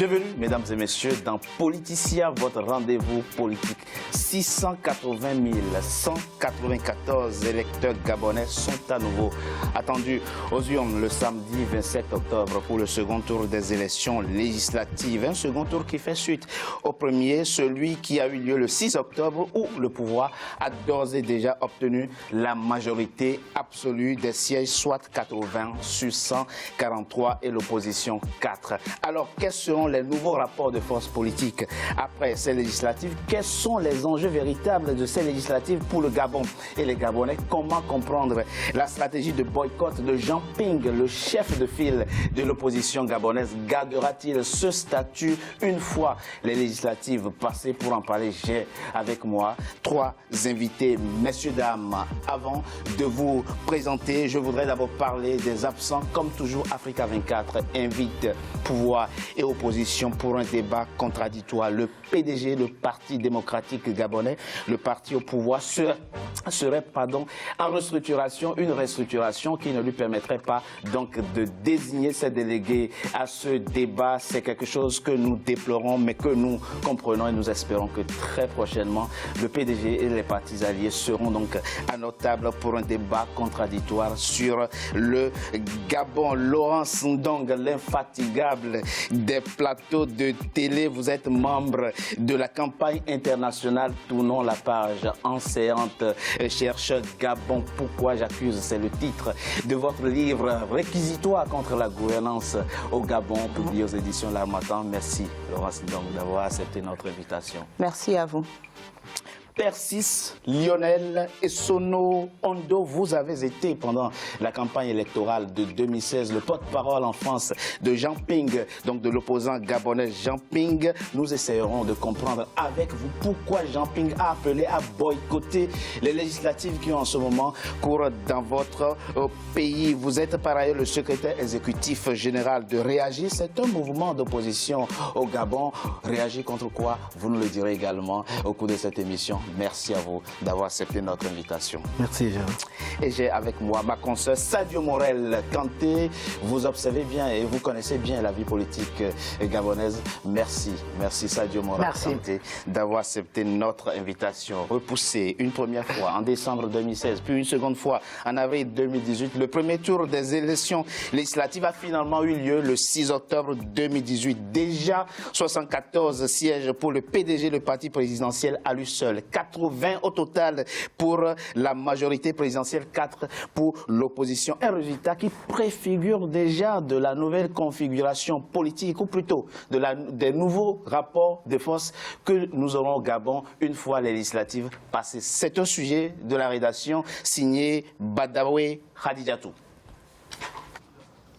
Bienvenue, mesdames et messieurs, dans Politicia, votre rendez-vous politique. 680 194 électeurs gabonais sont à nouveau attendus aux urnes le samedi 27 octobre pour le second tour des élections législatives. Un second tour qui fait suite au premier, celui qui a eu lieu le 6 octobre, où le pouvoir a d'ores et déjà obtenu la majorité absolue des sièges, soit 80 sur 143 et l'opposition 4. Alors, quels seront les nouveaux rapports de force politique après ces législatives? Quels sont les enjeux véritables de ces législatives pour le Gabon et les Gabonais? Comment comprendre la stratégie de boycott de Jean Ping, le chef de file de l'opposition gabonaise? Gardera-t-il ce statut une fois les législatives passées? Pour en parler, j'ai avec moi trois invités. Messieurs, dames, avant de vous présenter, je voudrais d'abord parler des absents. Comme toujours, Africa 24 invite pouvoir et opposition pour un débat contradictoire. Le PDG, le Parti démocratique gabonais, le parti au pouvoir, serait en restructuration, une restructuration qui ne lui permettrait pas donc de désigner ses délégués à ce débat. C'est quelque chose que nous déplorons, mais que nous comprenons et nous espérons que très prochainement, le PDG et les partis alliés seront donc à notre table pour un débat contradictoire sur le Gabon. Laurence Ndong, l'infatigable des plateaux de télé, vous êtes membre de la campagne internationale Tournons la page, enseignante, chercheur Gabon. Pourquoi j'accuse? C'est le titre de votre livre Réquisitoire contre la gouvernance au Gabon, publié aux éditions L'Harmattan. Merci Laurence Ndong d'avoir accepté notre invitation. Merci à vous. Persis, Lionel Essono Ondo, vous avez été pendant la campagne électorale de 2016 le porte-parole en France de Jean Ping, donc de l'opposant gabonais Jean Ping. Nous essayerons de comprendre avec vous pourquoi Jean Ping a appelé à boycotter les législatives qui ont en ce moment cours dans votre pays. Vous êtes par ailleurs le secrétaire exécutif général de Réagir. C'est un mouvement d'opposition au Gabon. Réagir contre quoi? Vous nous le direz également au cours de cette émission. Merci à vous d'avoir accepté notre invitation. Merci, Jean. Et j'ai avec moi ma consoeur Sadio Morel Kanté. Vous observez bien et vous connaissez bien la vie politique gabonaise. Merci, merci Sadio Morel Kanté d'avoir accepté notre invitation. Repoussée une première fois en décembre 2016, puis une seconde fois en avril 2018. Le premier tour des élections législatives a finalement eu lieu le 6 octobre 2018. Déjà 74 sièges pour le PDG, le parti présidentiel à lui seul. 80 au total pour la majorité présidentielle, 4 pour l'opposition. Un résultat qui préfigure déjà de la nouvelle configuration politique, ou plutôt des nouveaux rapports de force que nous aurons au Gabon une fois les législatives passées. C'est un sujet de la rédaction signé Badawe Khadijatou.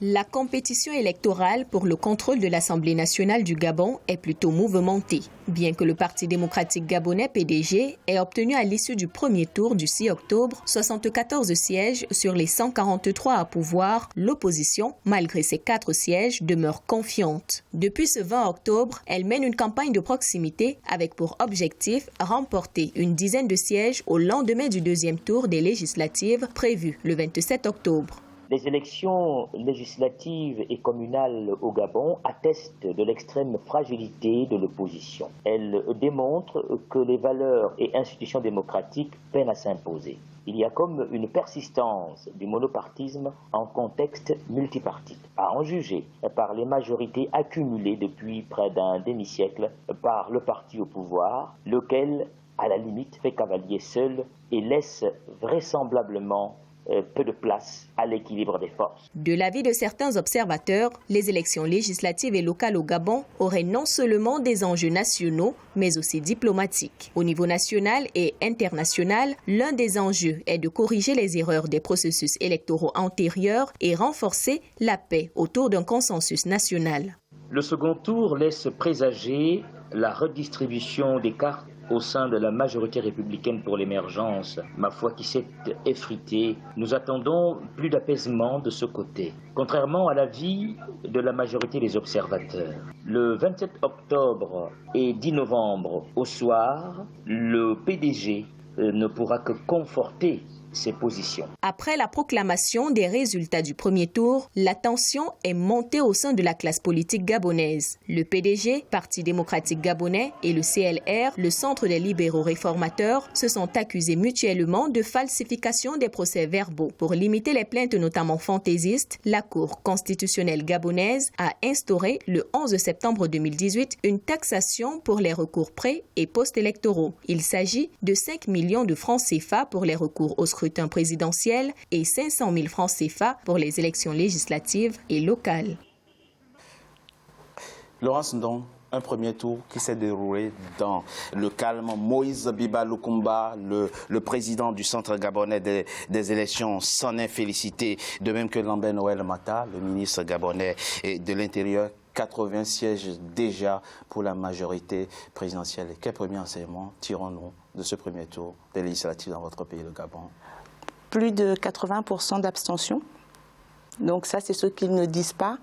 La compétition électorale pour le contrôle de l'Assemblée nationale du Gabon est plutôt mouvementée. Bien que le Parti démocratique gabonais PDG ait obtenu à l'issue du premier tour du 6 octobre 74 sièges sur les 143 à pouvoir, l'opposition, malgré ses 4 sièges, demeure confiante. Depuis ce 20 octobre, elle mène une campagne de proximité avec pour objectif remporter une dizaine de sièges au lendemain du deuxième tour des législatives prévues le 27 octobre. Les élections législatives et communales au Gabon attestent de l'extrême fragilité de l'opposition. Elles démontrent que les valeurs et institutions démocratiques peinent à s'imposer. Il y a comme une persistance du monopartisme en contexte multipartite, à en juger par les majorités accumulées depuis près d'un demi-siècle par le parti au pouvoir, lequel, à la limite, fait cavalier seul et laisse vraisemblablement peu de place à l'équilibre des forces. De l'avis de certains observateurs, les élections législatives et locales au Gabon auraient non seulement des enjeux nationaux, mais aussi diplomatiques. Au niveau national et international, l'un des enjeux est de corriger les erreurs des processus électoraux antérieurs et renforcer la paix autour d'un consensus national. Le second tour laisse présager la redistribution des cartes au sein de la majorité républicaine pour l'émergence, ma foi qui s'est effritée. Nous attendons plus d'apaisement de ce côté, contrairement à l'avis de la majorité des observateurs. Le 27 octobre et 10 novembre au soir, le PDG ne pourra que conforter ses positions. Après la proclamation des résultats du premier tour, la tension est montée au sein de la classe politique gabonaise. Le PDG, Parti démocratique gabonais, et le CLR, le Centre des libéraux réformateurs, se sont accusés mutuellement de falsification des procès-verbaux. Pour limiter les plaintes notamment fantaisistes, la Cour constitutionnelle gabonaise a instauré le 11 septembre 2018 une taxation pour les recours pré- et post-électoraux. Il s'agit de 5 millions de francs CFA pour les recours au scrutin présidentiel et 500 000 francs CFA pour les élections législatives et locales. Laurence Ndong, un premier tour qui s'est déroulé dans le calme. Moïse Biba Lukumba, le président du Centre gabonais des élections, s'en est félicité, de même que Lambert Noël Mata, le ministre gabonais de l'Intérieur. 80 sièges déjà pour la majorité présidentielle. Quel premier enseignement tirons-nous de ce premier tour des législatives dans votre pays, le Gabon? Plus de 80% d'abstention. Donc ça, c'est ce qu'ils ne disent pas.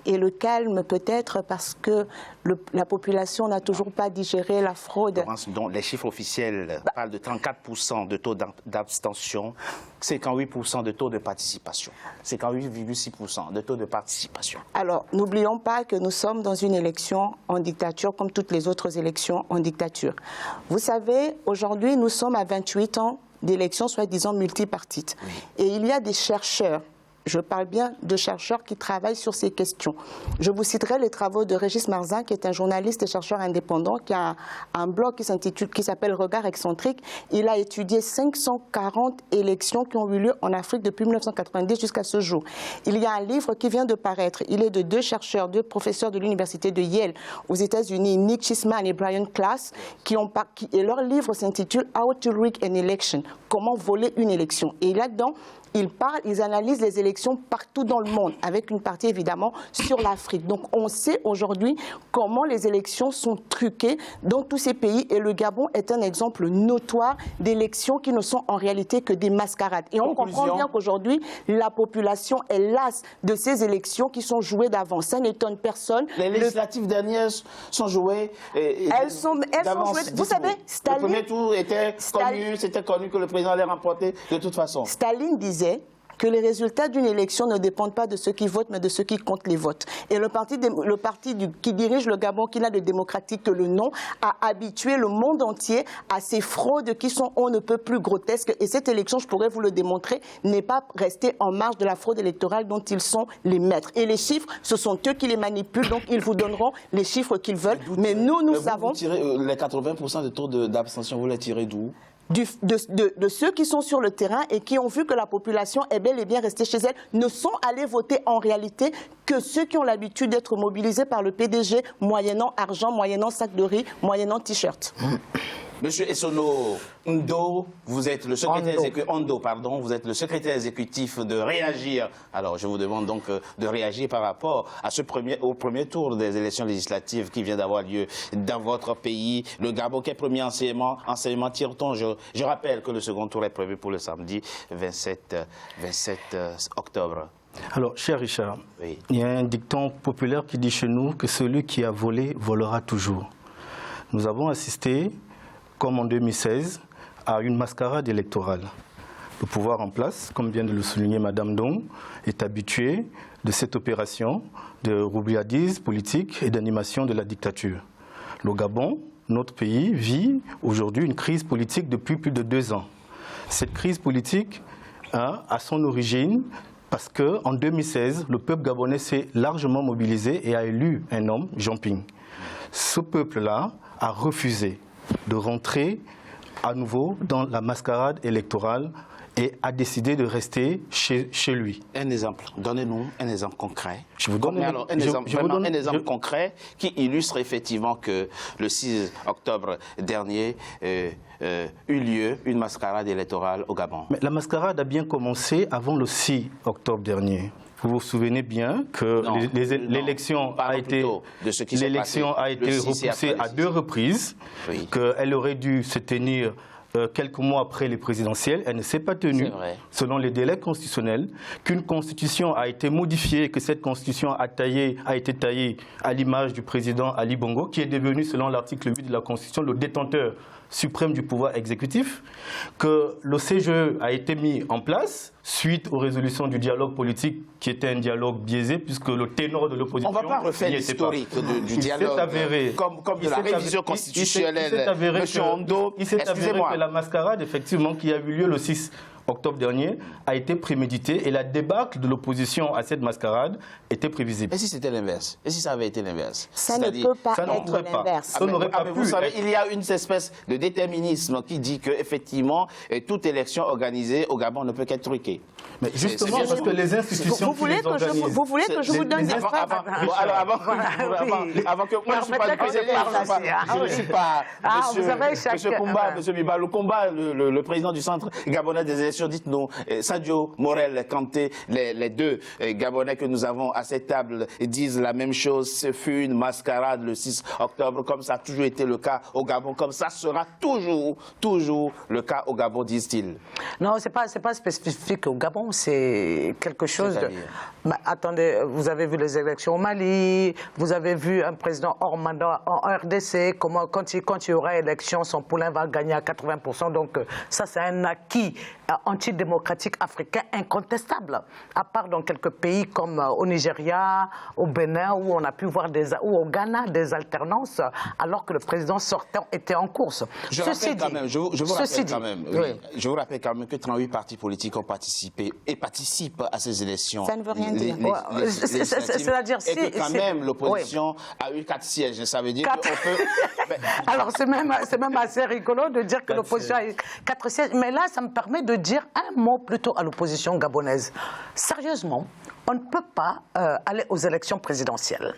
Et le calme peut-être parce que la population n'a toujours pas digéré la fraude. Donc les chiffres officiels parlent de 34% de taux d'abstention, 58% de taux de participation, 58,6% de taux de participation. Alors, n'oublions pas que nous sommes dans une élection en dictature comme toutes les autres élections en dictature. Vous savez, aujourd'hui, nous sommes à 28 ans d'élections soi-disant multipartites. Oui. Et il y a des chercheurs. Je parle bien de chercheurs qui travaillent sur ces questions. Je vous citerai les travaux de Régis Marzin, qui est un journaliste et chercheur indépendant, qui a un blog qui s'appelle Regard excentrique. Il a étudié 540 élections qui ont eu lieu en Afrique depuis 1990 jusqu'à ce jour. Il y a un livre qui vient de paraître. Il est de deux chercheurs, deux professeurs de l'université de Yale aux États-Unis, Nick Chisman et Brian Klaas, et leur livre s'intitule How to Rig an Election, comment voler une élection. Et là-dedans, ils analysent les élections partout dans le monde, avec une partie évidemment sur l'Afrique. Donc on sait aujourd'hui comment les élections sont truquées dans tous ces pays et le Gabon est un exemple notoire d'élections qui ne sont en réalité que des mascarades. Et on comprend bien qu'aujourd'hui, la population est lasse de ces élections qui sont jouées d'avance. Ça n'étonne personne. Les législatives dernières sont jouées elles sont jouées. Vous savez, Staline... Le premier tour était connu, c'était connu que le président allait remporter de toute façon. Staline disait que les résultats d'une élection ne dépendent pas de ceux qui votent, mais de ceux qui comptent les votes. Et le parti qui dirige le Gabon, qui n'a de démocratique que le nom, a habitué le monde entier à ces fraudes qui sont on ne peut plus grotesques. Et cette élection, je pourrais vous le démontrer, n'est pas restée en marge de la fraude électorale dont ils sont les maîtres. Et les chiffres, ce sont eux qui les manipulent, donc ils vous donneront les chiffres qu'ils veulent. Mais nous savons... Vous tirez, les 80% de taux d'abstention, vous les tirez d'où ? De ceux qui sont sur le terrain et qui ont vu que la population est bel et bien restée chez elle, ne sont allés voter en réalité que ceux qui ont l'habitude d'être mobilisés par le PDG, moyennant argent, moyennant sac de riz, moyennant t-shirt. Monsieur Essono Ndo, vous êtes le secrétaire exécutif de Réagir. Alors, je vous demande donc de réagir par rapport à au premier tour des élections législatives qui vient d'avoir lieu dans votre pays. Le Gabon, quel premier enseignement tire-t-on? Je rappelle que le second tour est prévu pour le samedi 27 octobre. Alors, cher Richard, oui. Il y a un dicton populaire qui dit chez nous que celui qui a volé volera toujours. Nous avons assisté, comme en 2016, à une mascarade électorale. Le pouvoir en place, comme vient de le souligner Madame Ndong, est habitué de cette opération de roublardise politique et d'animation de la dictature. Le Gabon, notre pays, vit aujourd'hui une crise politique depuis plus de 2 ans. Cette crise politique a son origine parce qu'en 2016, le peuple gabonais s'est largement mobilisé et a élu un homme, Jean Ping. Ce peuple-là a refusé de rentrer à nouveau dans la mascarade électorale et a décidé de rester chez lui. Un exemple, donnez-nous un exemple concret. Je vous donne un exemple concret qui illustre effectivement que le 6 octobre dernier eut lieu une mascarade électorale au Gabon. Mais la mascarade a bien commencé avant le 6 octobre dernier. Vous vous souvenez bien que l'élection a été repoussée à 2 reprises, oui. Qu'elle aurait dû se tenir quelques mois après les présidentielles. Elle ne s'est pas tenue selon les délais constitutionnels, qu'une constitution a été modifiée, que cette constitution a été taillée à l'image du président Ali Bongo, qui est devenu, selon l'article 8 de la constitution, le détenteur suprême du pouvoir exécutif, que le CGE a été mis en place suite aux résolutions du dialogue politique qui était un dialogue biaisé puisque le ténor de l'opposition... On ne va pas refaire l'historique du dialogue comme de la révision constitutionnelle. Monsieur Ondo, il s'est avéré que la mascarade, effectivement, qui a eu lieu le 6 octobre dernier, a été préméditée et la débâcle de l'opposition à cette mascarade était prévisible. Et si c'était l'inverse? Et si ça avait été l'inverse? Ça ne peut pas être l'inverse. Vous savez, il y a une espèce de déterminisme qui dit qu'effectivement, toute élection organisée au Gabon ne peut qu'être truquée. Mais justement, parce que les institutions vous voulez que je vous donne des preuves? Avant que moi, je ne suis pas monsieur Kumba, monsieur Biba, le combat, le président du Centre gabonais des élections, dites-nous, Sadio Morel Kanté, les deux Gabonais que nous avons à cette table disent la même chose. Ce fut une mascarade le 6 octobre, comme ça a toujours été le cas au Gabon, comme ça sera toujours le cas au Gabon, disent-ils. Non, c'est pas spécifique au Gabon, c'est quelque chose de... Bah, attendez, vous avez vu les élections au Mali, vous avez vu un président hors mandat en RDC, comment, quand il y aura élection, son poulain va gagner à 80%, donc ça c'est un acquis antidémocratique africain incontestable, à part dans quelques pays comme au Nigeria, au Bénin, où on a pu voir ou au Ghana des alternances, alors que le président sortant était en course. Je vous rappelle quand même que 38 partis politiques ont participé et participent à ces élections. Ça ne veut rien dire. C'est-à-dire et que quand même l'opposition a eu 4 sièges. Ça veut dire qu'on peut... Alors c'est même assez rigolo de dire que l'opposition a eu 4 sièges. Mais là, ça me permet de dire un mot plutôt à l'opposition gabonaise. Sérieusement, on ne peut pas aller aux élections présidentielles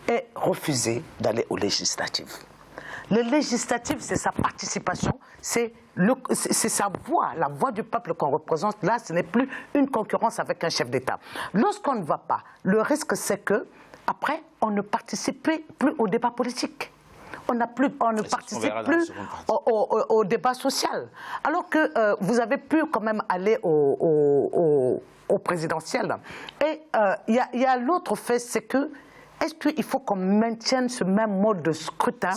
et refuser d'aller aux législatives. Les législatives, c'est sa participation, c'est sa voix, la voix du peuple qu'on représente. Là, ce n'est plus une concurrence avec un chef d'État. Lorsqu'on ne va pas, le risque, c'est que après, on ne participe plus au débat politique. On ne participe plus au débat social. Alors que vous avez pu quand même aller au présidentiel. Et il y a l'autre fait, c'est que est-ce qu'il faut qu'on maintienne ce même mode de scrutin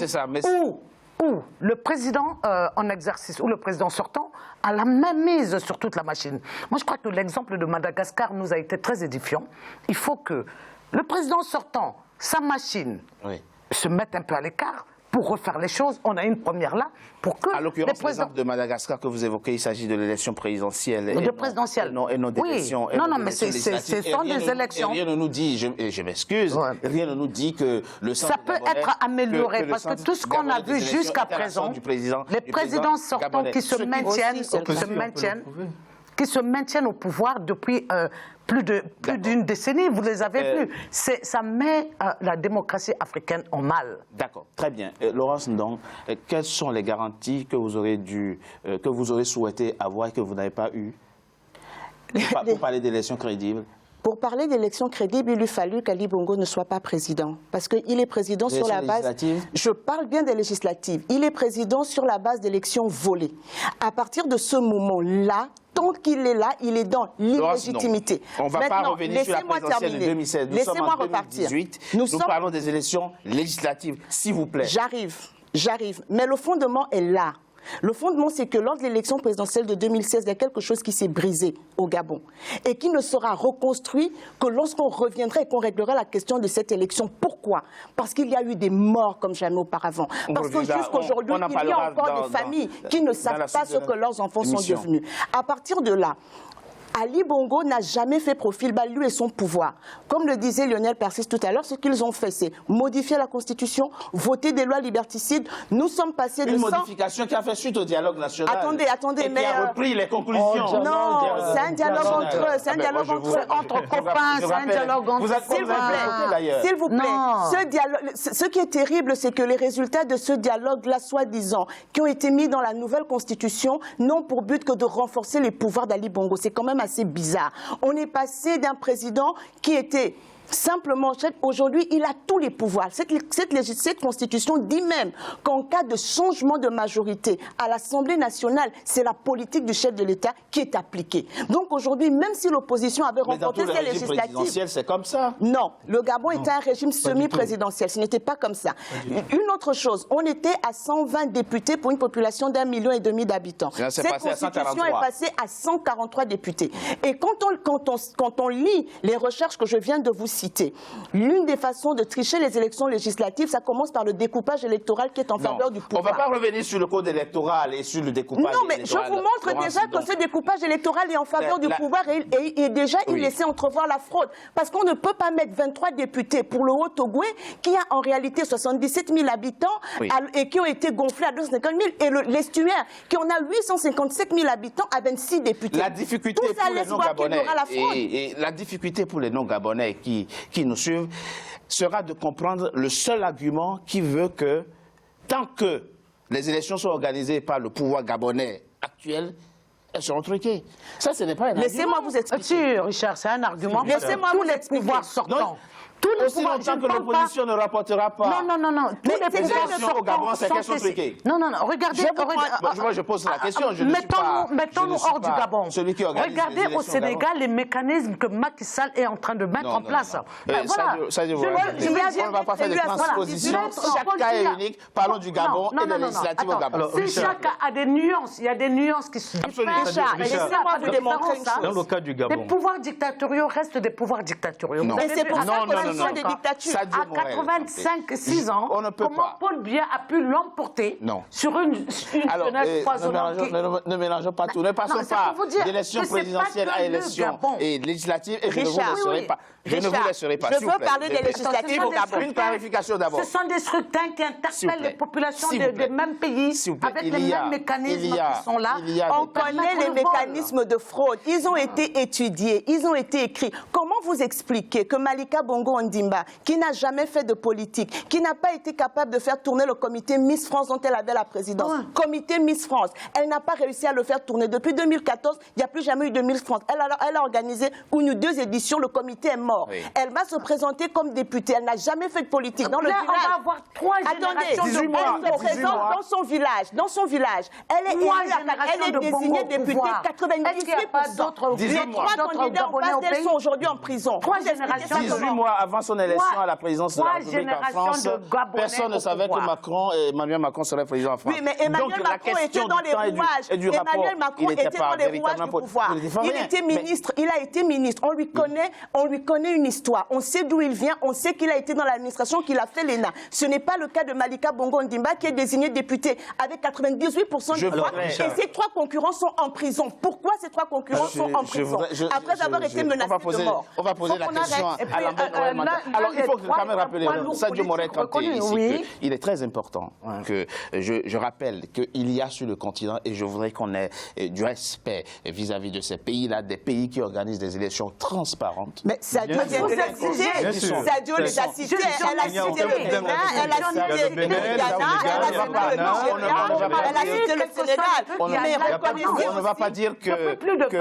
où le président en exercice ou le président sortant a la même mise sur toute la machine? Moi, je crois que l'exemple de Madagascar nous a été très édifiant. Il faut que le président sortant, sa machine, se mette un peu à l'écart pour refaire les choses. On a une première là pour que... À l'occurrence, l'exemple de Madagascar que vous évoquez, il s'agit de l'élection présidentielle. Et non d'élection. Oui. Non, mais ce sont des élections. Rien ne nous dit, je m'excuse, rien ne nous dit que le centre ça peut être amélioré, parce que tout ce qu'on a vu jusqu'à présent, les présidents sortants qui se maintiennent au pouvoir depuis plus d'une décennie, vous les avez vus. Ça met la démocratie africaine en mal. D'accord, très bien. Laurence Ndong, quelles sont les garanties que vous aurez souhaité avoir et que vous n'avez pas eues pour parler d'élections crédibles? Pour parler d'élections crédibles, il lui fallu qu'Ali Bongo ne soit pas président. Parce qu'il est président sur la base... Je parle bien des législatives. Il est président sur la base d'élections volées. À partir de ce moment-là, tant qu'il est là, il est dans l'illégitimité. On ne va pas revenir sur la présidentielle de 2016. Nous sommes en 2018. Nous parlons des élections législatives, s'il vous plaît. J'arrive. Mais le fondement est là. Le fondement, c'est que lors de l'élection présidentielle de 2016, il y a quelque chose qui s'est brisé au Gabon et qui ne sera reconstruit que lorsqu'on reviendra et qu'on réglera la question de cette élection. Pourquoi? Parce qu'il y a eu des morts comme jamais auparavant. Parce que jusqu'aujourd'hui, il y a encore des familles qui ne savent pas ce que leurs enfants sont devenus. À partir de là, Ali Bongo n'a jamais fait profil bas, lui et son pouvoir. Comme le disait Lionel Persis tout à l'heure, ce qu'ils ont fait, c'est modifier la Constitution, voter des lois liberticides. Nous sommes passés de 100... Une modification qui a fait suite au dialogue national. Attendez, et mais... qui a repris les conclusions. Non, c'est un dialogue entre eux, c'est un dialogue entre copains, c'est un dialogue entre... S'il vous plaît, ce qui est terrible, c'est que les résultats de ce dialogue-là, soi-disant, qui ont été mis dans la nouvelle Constitution, n'ont pour but que de renforcer les pouvoirs d'Ali Bongo. C'est quand même assez bizarre. On est passé d'un président qui était Simplement, aujourd'hui, il a tous les pouvoirs. Cette constitution dit même qu'en cas de changement de majorité à l'Assemblée nationale, c'est la politique du chef de l'État qui est appliquée. Donc aujourd'hui, même si l'opposition avait remporté ces législatives... c'est comme ça. Non, le Gabon était un régime semi-présidentiel. Ce n'était pas comme ça. Une autre chose, on était à 120 députés pour une population d'1,5 million d'habitants. Cette constitution est passée à 143 députés. Et quand on lit les recherches que je viens de vous citer, l'une des façons de tricher les élections législatives, ça commence par le découpage électoral qui est en faveur du pouvoir. On ne va pas revenir sur le code électoral et sur le découpage électoral. Non, mais je vous montre déjà que ce découpage électoral est en faveur du pouvoir et déjà il laissait entrevoir la fraude. Parce qu'on ne peut pas mettre 23 députés pour le Haut-Ogooué qui a en réalité 77 000 habitants et qui ont été gonflés à 250 000 et l'estuaire qui en a 857 000 habitants à 26 députés. La difficulté pour les non-Gabonais et la difficulté pour les non-Gabonais qui nous suivent sera de comprendre le seul argument qui veut que tant que les élections sont organisées par le pouvoir gabonais actuel, elles seront truquées. Ça, ce n'est pas un argument. Laissez-moi vous expliquer. Si, Richard, c'est un argument. Laissez-moi tous vous les expliquer. pouvoirs sortants. Aussi longtemps que l'opposition ne rapportera pas. Non. Les élections au Gabon, c'est qu'elles sont truquées. Non. Regardez. Moi, je pose la question. Mettons-nous hors du Gabon. Celui qui organise Regardez au Sénégal les mécanismes que Macky Sall est en train de mettre en place. On ne va pas faire de transposition. Chaque cas est unique. Parlons du Gabon et des législatives au Gabon. Si chaque cas a des nuances, il y a des nuances qui se diffèrent. Laissez-moi vous démontrer une chose. Dans le cas du Gabon. Les pouvoirs dictatoriaux restent des pouvoirs dictatoriaux. Et c'est pour ça que ce sont des dictatures. À 85-6 ans, comment Paul Biya a pu l'emporter sur une jeunesse foisonnante? Ne mélangeons pas tout. Ne passons pas d'élection présidentielle à élection et législative et je ne vous laisserai pas. Je ne vous laisserai pas. Je veux parler des législatives au Gabon. Une clarification d'abord. Ce sont des scrutins qui interpellent les populations des mêmes pays avec les mêmes mécanismes qui sont là. On connaît les mécanismes de fraude. Ils ont été étudiés, ils ont été écrits. Comment vous expliquez que Malika Bongo Ondimba, qui n'a jamais fait de politique, qui n'a pas été capable de faire tourner le comité Miss France dont elle avait la présidence, comité Miss France, elle n'a pas réussi à le faire tourner. Depuis 2014, il n'y a plus jamais eu de Miss France. Elle a organisé une ou deux éditions, le comité est mort. Elle va se présenter comme députée. Elle n'a jamais fait de politique. Dans le village, on va avoir 3 générations de elle se présente dans son village. Dans son village. Elle est désignée députée 98%. Les 3 candidats en face d'elle sont aujourd'hui en prison. 3 générations 18 mois avant son élection à la présidence de la République en France, personne ne savait que Emmanuel Macron serait président en France. Oui, mais Emmanuel Macron était dans les rouages. Emmanuel Macron était dans les rouages du pouvoir. Il était ministre, il a été ministre. On lui connaît une histoire. On sait d'où il vient, on sait qu'il a été dans l'administration, qu'il a fait l'ENA. Ce n'est pas le cas de Malika Bongo Ondimba qui est désigné député avec 98% de voix. Et ces 3 concurrents sont en prison. Pourquoi ces 3 concurrents sont en prison après avoir été menacés de mort? On va poser la question à Lambert. Alors, il faut quand même rappeler, Sadio Morel, quand il est ici, il est très important que je rappelle qu'il y a sur le continent, et je voudrais qu'on ait du respect vis-à-vis de ces pays-là, des pays qui organisent des élections transparentes. Mais Sadio vient de les citer. Sadio les a cités. Elle a cité le Bénin, elle a cité le Ghana, elle a cité le Nigeria, elle a cité le Sénégal. Mais reconnaissez, on ne va pas dire que... reconnaissez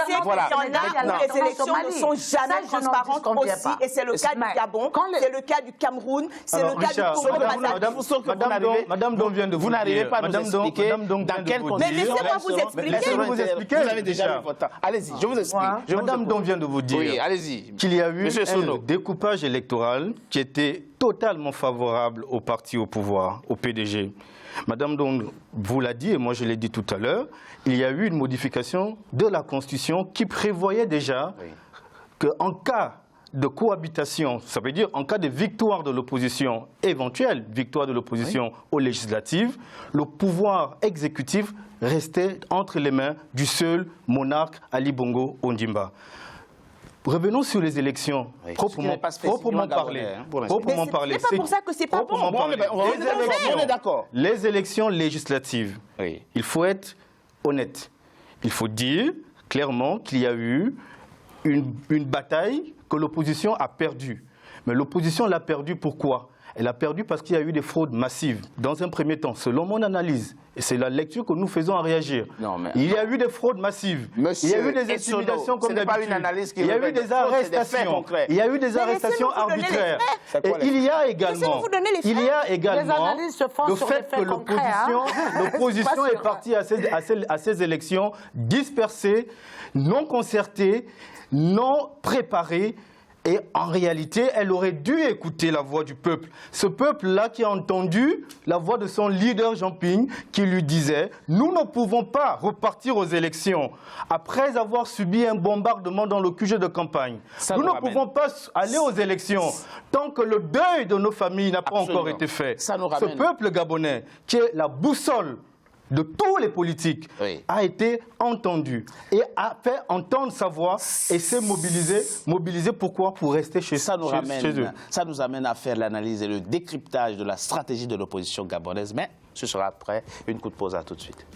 qu'il y en a où les élections ne sont jamais transparentes aussi, et c'est le cas du Gabon, c'est le cas du Cameroun, c'est le cas du Congo. Madame Dom vient de vous n'arrivez pas à nous expliquer dans quel contexte. Mais laissez-moi vous expliquer. Vous avez déjà vu votre temps. Allez-y, je vous explique. Madame Dom vient de vous dire qu'il y a eu un découpage électoral qui était totalement favorable au parti au pouvoir, au PDG. Madame Dom vous l'a dit, et moi je l'ai dit tout à l'heure, il y a eu une modification de la Constitution qui prévoyait déjà qu'en cas de cohabitation, ça veut dire en cas de victoire de l'opposition, éventuelle victoire de l'opposition aux législatives, le pouvoir exécutif restait entre les mains du seul monarque Ali Bongo Ondimba. Revenons sur les élections, proprement parler. C'est pas pour ça que c'est pas bon. On est d'accord. Les élections législatives, il faut être honnête. Il faut dire clairement qu'il y a eu une bataille que l'opposition a perdue. Mais l'opposition l'a perdue pourquoi? Elle a perdu parce qu'il y a eu des fraudes massives. Dans un premier temps, selon mon analyse, et c'est la lecture que nous faisons à réagir, il y a eu des fraudes massives. Monsieur, il y a eu des intimidations comme d'habitude. Il y a eu des arrestations. Il y a eu des arrestations arbitraires. Et il y a également le fait que l'opposition est partie à ces élections dispersées, non concertées, non préparées. Et en réalité, elle aurait dû écouter la voix du peuple. Ce peuple-là qui a entendu la voix de son leader Jean Ping qui lui disait « Nous ne pouvons pas repartir aux élections après avoir subi un bombardement dans le QG de campagne. Nous ne pouvons pas aller aux élections tant que le deuil de nos familles n'a pas encore été fait. » Ce peuple gabonais, qui est la boussole de tous les politiques, a été entendu et a fait entendre sa voix et s'est mobilisé. Mobilisé pourquoi? Pour rester chez eux. Ça nous amène à faire l'analyse et le décryptage de la stratégie de l'opposition gabonaise, mais ce sera après une courte pause. À tout de suite.